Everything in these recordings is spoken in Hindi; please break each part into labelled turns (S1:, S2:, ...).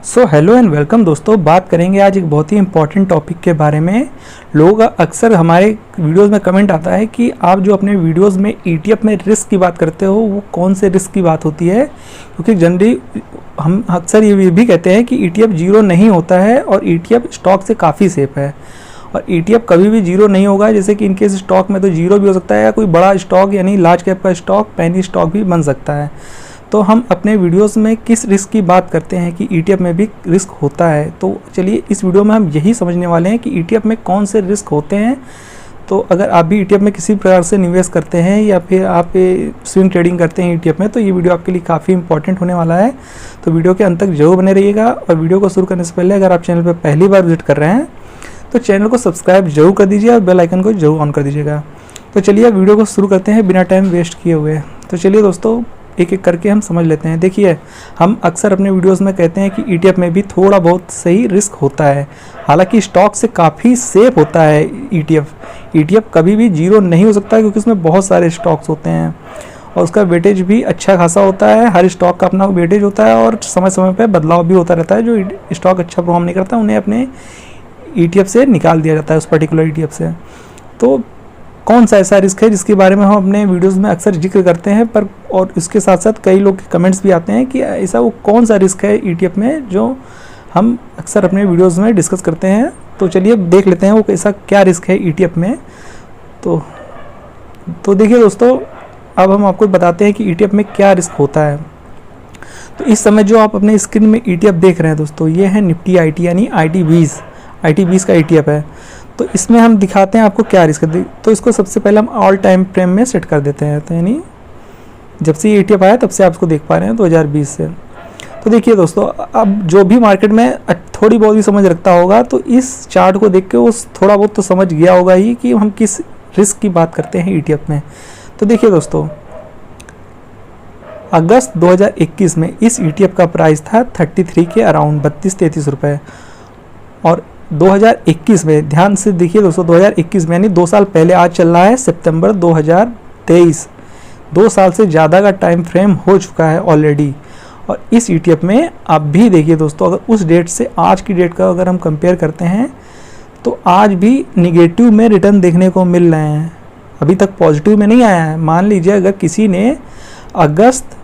S1: सो हेलो एंड वेलकम दोस्तों। बात करेंगे आज एक बहुत ही इंपॉर्टेंट टॉपिक के बारे में। लोग अक्सर हमारे वीडियोस में कमेंट आता है कि आप जो अपने वीडियोस में ईटीएफ में रिस्क की बात करते हो वो कौन से रिस्क की बात होती है, क्योंकि जनरली हम अक्सर ये भी कहते हैं कि ईटीएफ जीरो नहीं होता है और ईटीएफ स्टॉक से काफ़ी सेफ है। और ईटीएफ कभी भी जीरो नहीं होगा, जैसे कि इनकेस स्टॉक में तो जीरो भी हो सकता है या कोई बड़ा स्टॉक यानी लार्ज कैप का स्टॉक पेनी स्टॉक भी बन सकता है। तो हम अपने वीडियोस में किस रिस्क की बात करते हैं कि ईटीएफ में भी रिस्क होता है। तो चलिए इस वीडियो में हम यही समझने वाले हैं कि ईटीएफ में कौन से रिस्क होते हैं। तो अगर आप भी ईटीएफ में किसी प्रकार से निवेश करते हैं या फिर आप स्विंग ट्रेडिंग करते हैं ईटीएफ में, तो ये वीडियो आपके लिए काफ़ी इंपॉर्टेंट होने वाला है। तो वीडियो के अंत तक जरूर बने रहिएगा। और वीडियो को शुरू करने से पहले अगर आप चैनल पर पहली बार विजिट कर रहे हैं तो चैनल को सब्सक्राइब जरूर कर दीजिए और बेल आइकन को जरूर ऑन कर दीजिएगा। तो चलिए वीडियो को शुरू करते हैं बिना टाइम वेस्ट किए हुए। तो चलिए दोस्तों एक एक करके हम समझ लेते हैं। देखिए, हम अक्सर अपने वीडियोस में कहते हैं कि ईटीएफ में भी थोड़ा बहुत सही रिस्क होता है, हालांकि स्टॉक से काफ़ी सेफ होता है ईटीएफ कभी भी जीरो नहीं हो सकता, क्योंकि उसमें बहुत सारे स्टॉक्स होते हैं और उसका वेटेज भी अच्छा खासा होता है। हर स्टॉक का अपना वेटेज होता है और समय समय पर बदलाव भी होता रहता है। जो स्टॉक अच्छा परफॉर्म नहीं करता उन्हें अपने ईटीएफ से निकाल दिया जाता है, उस पर्टिकुलर ईटीएफ से। तो कौन सा ऐसा रिस्क है जिसके बारे में हम अपने वीडियोस में अक्सर जिक्र करते हैं, पर और इसके साथ साथ कई लोग के कमेंट्स भी आते हैं कि ऐसा वो कौन सा रिस्क है ईटीएफ में जो हम अक्सर अपने वीडियोस में डिस्कस करते हैं। तो चलिए देख लेते हैं वो ऐसा क्या रिस्क है ईटीएफ में। तो देखिए दोस्तों, अब हम आपको बताते हैं कि ईटीएफ में क्या रिस्क होता है। तो इस समय जो आप अपने स्क्रीन में ईटीएफ देख रहे हैं दोस्तों, ये है निफ्टी आईटी यानी IT20 का ईटीएफ है। तो इसमें हम दिखाते हैं आपको क्या रिस्क है। तो इसको सबसे पहले हम ऑल टाइम फ्रेम में सेट कर देते हैं। तो यानी जब से ये ईटीएफ आया तब से आप इसको देख पा रहे हैं 2020 से। तो देखिए दोस्तों, अब जो भी मार्केट में थोड़ी बहुत भी समझ रखता होगा तो इस चार्ट को देख के वो थोड़ा बहुत तो समझ गया होगा ही कि हम किस रिस्क की बात करते हैं ईटीएफ में। तो देखिए दोस्तों, अगस्त 2021 में इस ईटीएफ का प्राइस था 33 के अराउंड 32-33 रुपये। और 2021 में ध्यान से देखिए दोस्तों, 2021 में यानी 2 साल पहले, आज चल रहा है सितंबर 2023, 2 साल से ज़्यादा का टाइम फ्रेम हो चुका है ऑलरेडी। और इस ईटीएफ में आप भी देखिए दोस्तों, अगर उस डेट से आज की डेट का अगर हम कंपेयर करते हैं तो आज भी निगेटिव में रिटर्न देखने को मिल रहे हैं, अभी तक पॉजिटिव में नहीं आया है। मान लीजिए अगर किसी ने अगस्त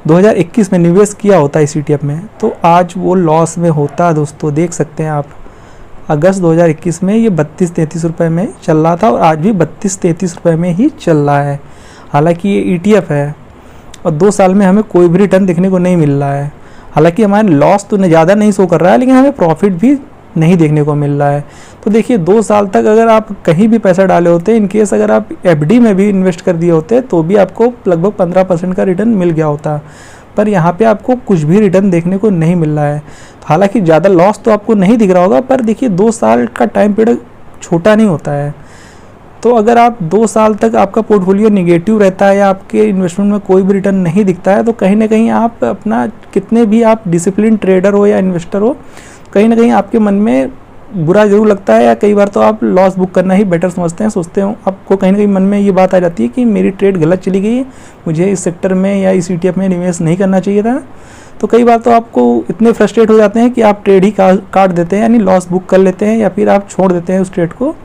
S1: 2021 में निवेश किया होता इस ईटीएफ में तो आज वो लॉस में होता। दोस्तों देख सकते हैं आप, अगस्त 2021 में ये 32-33 रुपये में चल रहा था और आज भी 32-33 रुपये में ही चल रहा है। हालांकि ये ईटीएफ है और 2 साल में हमें कोई भी रिटर्न देखने को नहीं मिल रहा है। हालांकि हमारे लॉस तो ज़्यादा नहीं शो कर रहा है, लेकिन हमें प्रॉफिट भी नहीं देखने को मिल रहा है। तो देखिए 2 साल तक अगर आप कहीं भी पैसा डाले होते, इनकेस अगर आप एफडी में भी इन्वेस्ट कर दिए होते तो भी आपको लगभग 15% का रिटर्न मिल गया होता, पर यहाँ पे आपको कुछ भी रिटर्न देखने को नहीं मिल रहा है। हालांकि ज़्यादा लॉस तो आपको नहीं दिख रहा होगा, पर देखिए 2 साल का टाइम पीरियड छोटा नहीं होता है। तो अगर आप 2 साल तक आपका पोर्टफोलियो निगेटिव रहता है या आपके इन्वेस्टमेंट में कोई भी रिटर्न नहीं दिखता है, तो कहीं ना कहीं आप अपना, कितने भी आप डिसिप्लिन ट्रेडर हो या इन्वेस्टर हो, कहीं ना कहीं आपके मन में बुरा जरूर लगता है या कई बार तो आप लॉस बुक करना ही बेटर समझते हैं, सोचते हो। आपको कहीं ना कहीं मन में ये बात आ जाती है कि मेरी ट्रेड गलत चली गई, मुझे इस सेक्टर में या इस ईटीएफ में निवेश नहीं करना चाहिए था। तो कई बार तो आपको इतने फ्रस्ट्रेट हो जाते हैं कि आप ट्रेड ही काट देते हैं, यानी लॉस बुक कर लेते हैं या फिर आप छोड़ देते हैं उस ट्रेड को।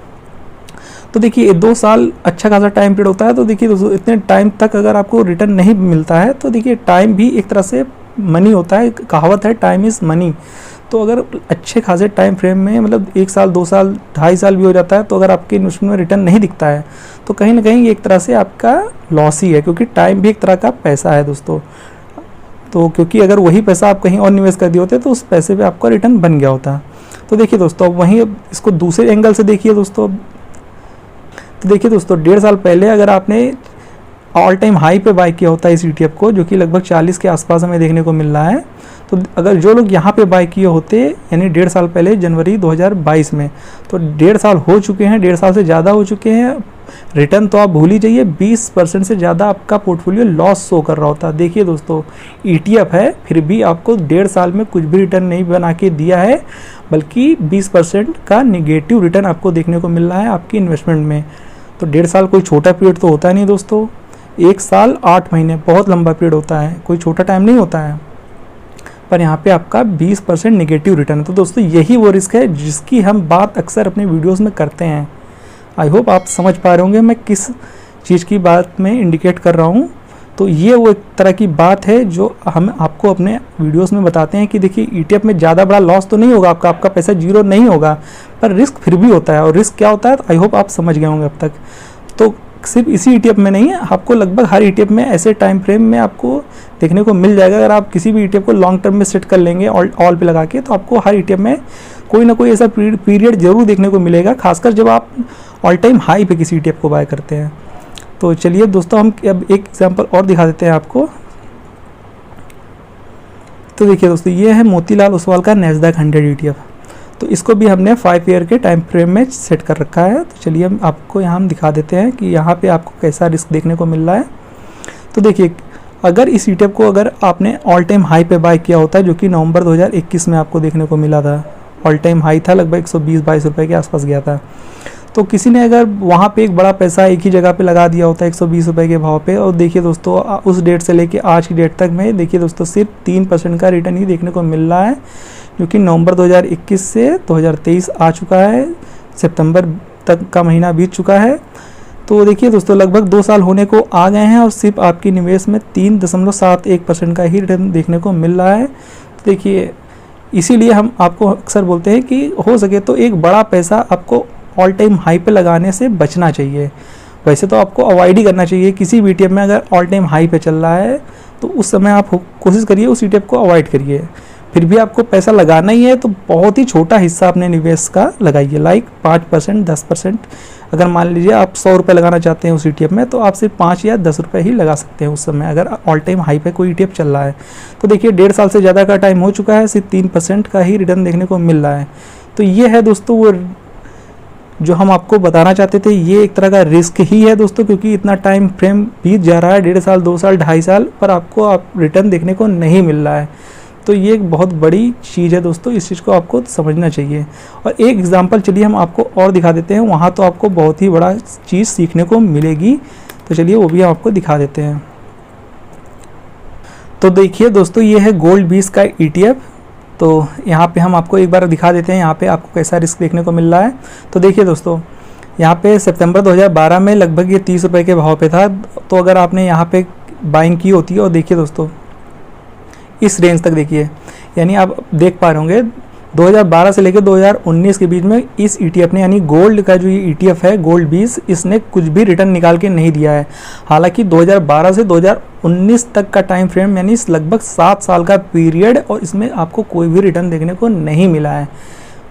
S1: तो देखिए 2 साल अच्छा खासा टाइम पीरियड होता है। तो देखिए दोस्तों, इतने टाइम तक अगर आपको रिटर्न नहीं मिलता है तो देखिए टाइम भी एक तरह से मनी होता है। कहावत है टाइम इज़ मनी। तो अगर अच्छे खासे टाइम फ्रेम में, मतलब 1 साल 2 साल 2.5 साल भी हो जाता है, तो अगर आपके इन्वेस्टमेंट में रिटर्न नहीं दिखता है तो कहीं ना कहीं एक तरह से आपका लॉस ही है, क्योंकि टाइम भी एक तरह का पैसा है दोस्तों। तो क्योंकि अगर वही पैसा आप कहीं और निवेश कर दिए होते तो उस पैसे पे आपका रिटर्न बन गया होता। तो देखिए दोस्तों, अब वहीं इसको दूसरे एंगल से देखिए दोस्तों। तो देखिए दोस्तों, 1.5 साल पहले अगर आपने ऑल टाइम हाई पे बाय किया होता है इस ईटीएफ को, जो कि लगभग 40 के आसपास हमें देखने को मिल रहा है, तो अगर जो लोग यहाँ पे बाय किए होते यानी 1.5 साल पहले जनवरी 2022 में, तो 1.5 साल हो चुके हैं, 1.5 साल से ज़्यादा हो चुके हैं, रिटर्न तो आप भूल ही जाइए, 20% से ज़्यादा आपका पोर्टफोलियो लॉस शो कर रहा होता। देखिए दोस्तों, ईटीएफ है फिर भी आपको 1.5 साल में कुछ भी रिटर्न नहीं बना के दिया है, बल्कि 20% का निगेटिव रिटर्न आपको देखने को मिल रहा है आपकी इन्वेस्टमेंट में। तो 1.5 साल कोई छोटा पीरियड तो होता नहीं दोस्तों। 1 साल 8 महीने बहुत लंबा पीरियड होता है, कोई छोटा टाइम नहीं होता है। पर यहाँ पे आपका 20% नेगेटिव रिटर्न है। तो दोस्तों यही वो रिस्क है जिसकी हम बात अक्सर अपने वीडियोस में करते हैं। आई होप आप समझ पा रहे होंगे मैं किस चीज़ की बात में इंडिकेट कर रहा हूँ। तो ये वो एक तरह की बात है जो हम आपको अपने वीडियोस में बताते हैं कि देखिए ETF में ज़्यादा बड़ा लॉस तो नहीं होगा, आपका पैसा जीरो नहीं होगा, पर रिस्क फिर भी होता है। और रिस्क क्या होता है तो आई होप आप समझ गए होंगे अब तक। तो सिर्फ इसी ETF में नहीं है, आपको लगभग हर ETF में ऐसे टाइम फ्रेम में आपको देखने को मिल जाएगा। अगर आप किसी भी ETF को लॉन्ग टर्म में सेट कर लेंगे ऑल पे लगा के, तो आपको हर ETF में कोई ना कोई ऐसा पीरियड जरूर देखने को मिलेगा, खासकर जब आप ऑल टाइम हाई पे किसी ETF को बाय करते हैं। तो चलिए दोस्तों हम अब एक एग्जांपल और दिखा देते हैं आपको। तो देखिए दोस्तों ये है मोतीलाल ओसवाल का नैस्डैक 100 ETF। तो इसको भी हमने 5 ईयर के टाइम फ्रेम में सेट कर रखा है। तो चलिए हम आपको यहाँ हम दिखा देते हैं कि यहाँ पे आपको कैसा रिस्क देखने को मिल रहा है। तो देखिए अगर इस ETF को अगर आपने ऑल टाइम हाई पे बाय किया होता है, जो कि नवंबर 2021 में आपको देखने को मिला था, ऑल टाइम हाई था, लगभग 120-22 रुपये के आसपास गया था। तो किसी ने अगर वहाँ पे एक बड़ा पैसा एक ही जगह पे लगा दिया होता है 120 रुपये के भाव पे, और देखिए दोस्तों उस डेट से लेके आज की डेट तक में देखिए दोस्तों सिर्फ 3% का रिटर्न ही देखने को मिल रहा है, जो कि नवंबर 2021 से 2023 आ चुका है, सितंबर तक का महीना बीत चुका है। तो देखिए दोस्तों लगभग 2 साल होने को आ गए हैं और सिर्फ आपकी निवेश में 3.71% का ही रिटर्न देखने को मिल रहा है। तो देखिए इसीलिए हम आपको अक्सर बोलते हैं कि हो सके तो एक बड़ा पैसा आपको ऑल टाइम हाई पे लगाने से बचना चाहिए। वैसे तो आपको अवॉइड ही करना चाहिए किसी भी ETF में अगर ऑल टाइम हाई पे चल रहा है, तो उस समय आप कोशिश करिए उस ETF को अवॉइड करिए। फिर भी आपको पैसा लगाना ही है तो बहुत ही छोटा हिस्सा अपने निवेश का लगाइए, लाइक 5%, 10%। अगर मान लीजिए आप 100 रुपये लगाना चाहते हैं उस ETF में, तो आप सिर्फ 5 या 10 रुपये ही लगा सकते हैं उस समय, अगर ऑल टाइम हाई पे कोई ETF चल रहा है। तो देखिए 1.5 साल से ज़्यादा का टाइम हो चुका है, सिर्फ 3% का ही रिटर्न देखने को मिल रहा है। तो ये है दोस्तों वो जो हम आपको बताना चाहते थे, ये एक तरह का रिस्क ही है दोस्तों, क्योंकि इतना टाइम फ्रेम बीत जा रहा है, 1.5 साल, 2 साल, 2.5 साल, पर आपको रिटर्न देखने को नहीं मिल रहा है। तो ये एक बहुत बड़ी चीज़ है दोस्तों, इस चीज़ को आपको समझना चाहिए। और एक एग्जांपल चलिए हम आपको और दिखा देते हैं, वहाँ तो आपको बहुत ही बड़ा चीज़ सीखने को मिलेगी। तो चलिए वो भी हम आपको दिखा देते हैं। तो देखिए दोस्तों ये है गोल्ड 20 का ETF। तो यहाँ पे हम आपको एक बार दिखा देते हैं यहाँ पे आपको कैसा रिस्क देखने को मिल रहा है। तो देखिए दोस्तों यहाँ पे सितंबर 2012 में लगभग ये 30 रुपये के भाव पे था। तो अगर आपने यहाँ पे बाइंग की होती है, और देखिए दोस्तों इस रेंज तक देखिए, यानी आप देख पा रहे होंगे 2012 से लेकर 2019 के बीच में इस ETF ने, यानी गोल्ड का जो ये ETF है गोल्ड 20, इसने कुछ भी रिटर्न निकाल के नहीं दिया है। हालांकि 2012 से 2019 तक का टाइम फ्रेम, यानी लगभग 7 साल का पीरियड, और इसमें आपको कोई भी रिटर्न देखने को नहीं मिला है।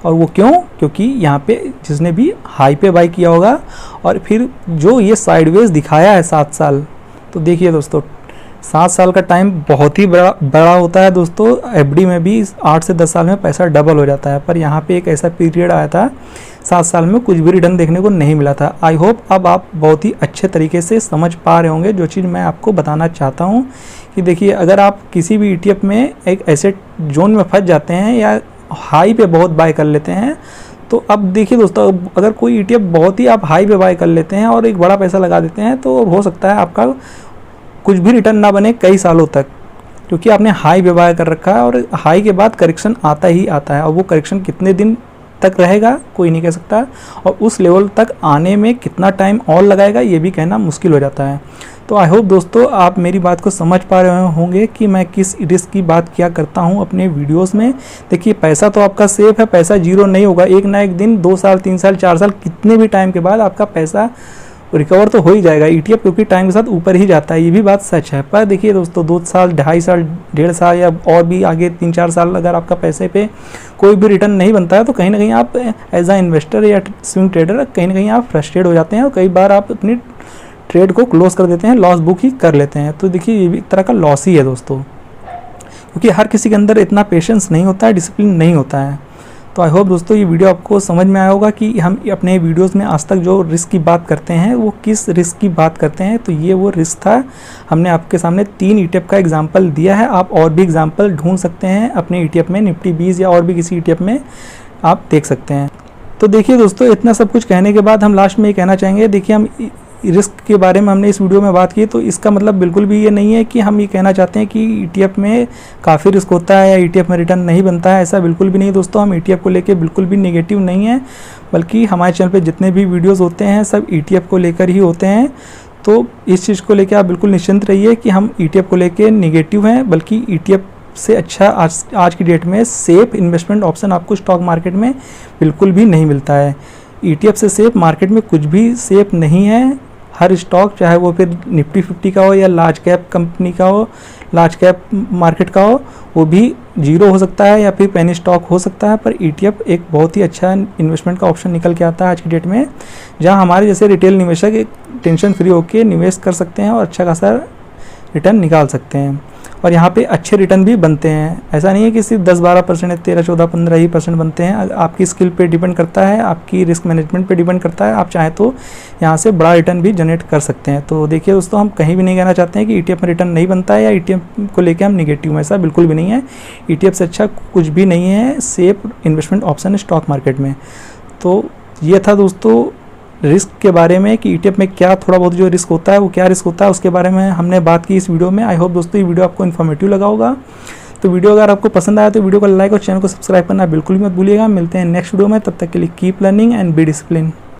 S1: और वो क्यों? क्योंकि यहाँ पे जिसने भी हाई पे बाई किया होगा, और फिर जो ये साइडवेज दिखाया है 7 साल, तो देखिए दोस्तों 7 साल का टाइम बहुत ही बड़ा होता है दोस्तों। FD में भी 8 से 10 साल में पैसा डबल हो जाता है, पर यहाँ पे एक ऐसा पीरियड आया था 7 साल में कुछ भी रिटर्न देखने को नहीं मिला था। आई होप अब आप बहुत ही अच्छे तरीके से समझ पा रहे होंगे जो चीज़ मैं आपको बताना चाहता हूँ कि देखिए अगर आप किसी भी ETF में एक ऐसे जोन में फंस जाते हैं या हाई पे बहुत बाय कर लेते हैं, तो अब देखिए दोस्तों अगर कोई ETF बहुत ही आप हाई पे बाय कर लेते हैं और एक बड़ा पैसा लगा देते हैं, तो हो सकता है आपका कुछ भी रिटर्न ना बने कई सालों तक, क्योंकि आपने हाई पे बाय कर रखा है और हाई के बाद करेक्शन आता ही आता है। और वो करेक्शन कितने दिन तक रहेगा कोई नहीं कह सकता, और उस लेवल तक आने में कितना टाइम और लगाएगा ये भी कहना मुश्किल हो जाता है। तो आई होप दोस्तों आप मेरी बात को समझ पा रहे होंगे कि मैं किस रिस्क की बात क्या करता हूं अपने वीडियोस में। देखिए पैसा तो आपका सेफ है, पैसा जीरो नहीं होगा। एक ना एक दिन 2 साल 3 साल 4 साल कितने भी टाइम के बाद आपका पैसा रिकवर तो हो ही जाएगा। ETF क्योंकि टाइम के साथ ऊपर ही जाता है, ये भी बात सच है। पर देखिए दोस्तों 2 साल 2.5 साल 1.5 साल या और भी आगे 3-4 साल अगर आपका पैसे पे कोई भी रिटर्न नहीं बनता है, तो कहीं ना कहीं आप एज अ इन्वेस्टर या स्विंग ट्रेडर कहीं ना कहीं आप फ्रस्ट्रेट हो जाते हैं और कई बार आप अपनी ट्रेड को क्लोज कर देते हैं, लॉस बुक ही कर लेते हैं। तो देखिए ये भी एक तरह का लॉस ही है दोस्तों, क्योंकि हर किसी के अंदर इतना पेशेंस नहीं होता है, डिसिप्लिन नहीं होता है। तो आई होप दोस्तों ये वीडियो आपको समझ में आया होगा कि हम अपने वीडियोस में आज तक जो रिस्क की बात करते हैं वो किस रिस्क की बात करते हैं। तो ये वो रिस्क था, हमने आपके सामने 3 ETF का एग्जांपल दिया है। आप और भी एग्जांपल ढूंढ सकते हैं अपने ETF में, निफ्टी 20 या और भी किसी ETF में आप देख सकते हैं। तो देखिए दोस्तों इतना सब कुछ कहने के बाद हम लास्ट में ये कहना चाहेंगे, देखिए हम रिस्क के बारे में हमने इस वीडियो में बात की, तो इसका मतलब बिल्कुल भी ये नहीं है कि हम ये कहना चाहते हैं कि ETF में काफ़ी रिस्क होता है या ETF में रिटर्न नहीं बनता है। ऐसा बिल्कुल भी नहीं दोस्तों, हम ETF को लेके बिल्कुल भी नेगेटिव नहीं है, बल्कि हमारे चैनल पे जितने भी वीडियोस होते हैं सब ETF को लेकर ही होते हैं। तो इस चीज़ को लेकर आप बिल्कुल निश्चिंत रहिए कि हम ETF को लेके नेगेटिव हैं, बल्कि ETF से अच्छा आज की डेट में सेफ इन्वेस्टमेंट ऑप्शन आपको स्टॉक मार्केट में बिल्कुल भी नहीं मिलता है। ETF से सेफ मार्केट में कुछ भी सेफ नहीं है। हर स्टॉक, चाहे वो फिर निफ्टी 50 का हो या लार्ज कैप कंपनी का हो, लार्ज कैप मार्केट का हो, वो भी जीरो हो सकता है या फिर पेनी स्टॉक हो सकता है। पर ETF एक बहुत ही अच्छा इन्वेस्टमेंट का ऑप्शन निकल के आता है आज की डेट में, जहां हमारे जैसे रिटेल निवेशक एक टेंशन फ्री होकर निवेश कर सकते हैं और अच्छा खासा रिटर्न निकाल सकते हैं। और यहाँ पे अच्छे रिटर्न भी बनते हैं। ऐसा नहीं है कि सिर्फ 10-12% या 13-14-15 ही % बनते हैं। आपकी स्किल पे डिपेंड करता है, आपकी रिस्क मैनेजमेंट पे डिपेंड करता है। आप चाहें तो यहाँ से बड़ा रिटर्न भी जनरेट कर सकते हैं। तो देखिए दोस्तों, हम कहीं भी नहीं कहना चाहते हैं कि ETF में रिटर्न नहीं बनता है या ETF को लेकर हम निगेटिव हैं, ऐसा बिल्कुल भी नहीं है। ETF से अच्छा कुछ भी नहीं है safe investment option stock market में। तो ये था दोस्तों रिस्क के बारे में कि ETF में क्या थोड़ा बहुत जो रिस्क होता है वो क्या रिस्क होता है, उसके बारे में हमने बात की इस वीडियो में। आई होप दोस्तों ये वीडियो आपको इन्फॉर्मेटिव लगा होगा। तो वीडियो अगर आपको पसंद आया तो वीडियो को लाइक और चैनल को सब्सक्राइब करना बिल्कुल मत भूलिएगा। मिलते हैं नेक्स्ट वीडियो में, तब तक के लिए keep learning and be discipline.